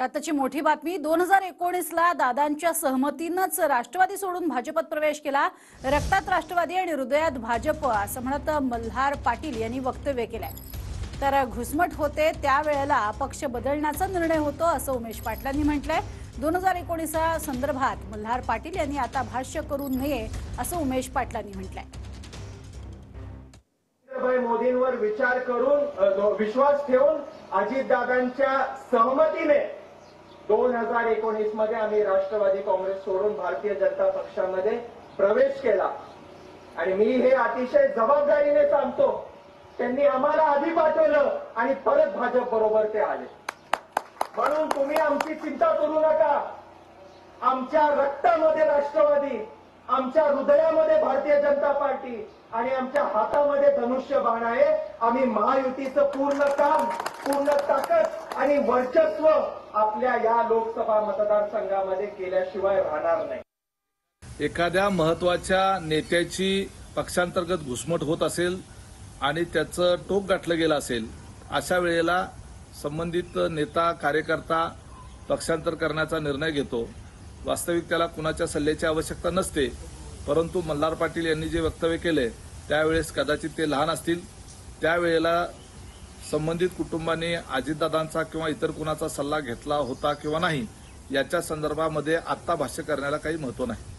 आताची मोठी बातमी 2019ला दादांच्या सहमतीनंच राष्ट्रवादी सोडून भाजपत प्रवेश केला। रक्तात राष्ट्रवादी आणि हृदयात भाजप असं म्हणत मल्हार पाटील यांनी वक्तव्य केलंय। तर घुसमट होते त्यावेळेला पक्ष बदलण्याचा निर्णय होतो असं उमेश पाटलांनी म्हटलंय। 2019 संदर्भात मल्हार पाटील यांनी आता भाष्य करू नये असं उमेश पाटलांनी म्हटलंय। मोदींवर विचार करून विश्वास ठेवून अजितदादांच्या सहमतीने 2019 मध्ये आम्ही राष्ट्रवादी काँग्रेस सोडून भारतीय जनता पक्षामध्ये प्रवेश केला आणि मी हे अतिशय जबाबदारीने सांगतो। त्यांनी आम्हाला आधी पाठवलं आणि परत भाजप बरोबर ते आले, म्हणून तुम्ही आमची चिंता करू नका। आमच्या रक्तामध्ये राष्ट्रवादी, आमच्या हृदयामध्ये भारतीय जनता पार्टी आणि आमच्या हातामध्ये धनुष्यबाण आहे। आम्ही महायुतीचं पूर्ण काम, पूर्ण ताकद आणि वर्चस्व आपल्या या लोकसभा मतदारसंघामध्ये केल्याशिवाय राहणार नाही। एखाद्या महत्त्वाच्या नेत्याची पक्षांतर्गत घुसमट होत असेल आणि त्याचं टोक गाठलं गेलं असेल, अशा वेळेला संबंधित नेता कार्यकर्ता पक्षांतर करण्याचा निर्णय घेतो। वास्तविक त्याला कुणाच्या सल्ल्याची आवश्यकता नसते, परंतु मल्हार पाटील यांनी जे वक्तव्य केले त्यावेळेस कदाचित ते लहान असतील। त्यावेळेला संबंधित कुटुंबांनी अजितदादांचा किंवा इतर कुणाचा सल्ला घेतला होता किंवा नाही याच्या संदर्भामध्ये आत्ता भाष्य करण्याला काही महत्त्व नाही।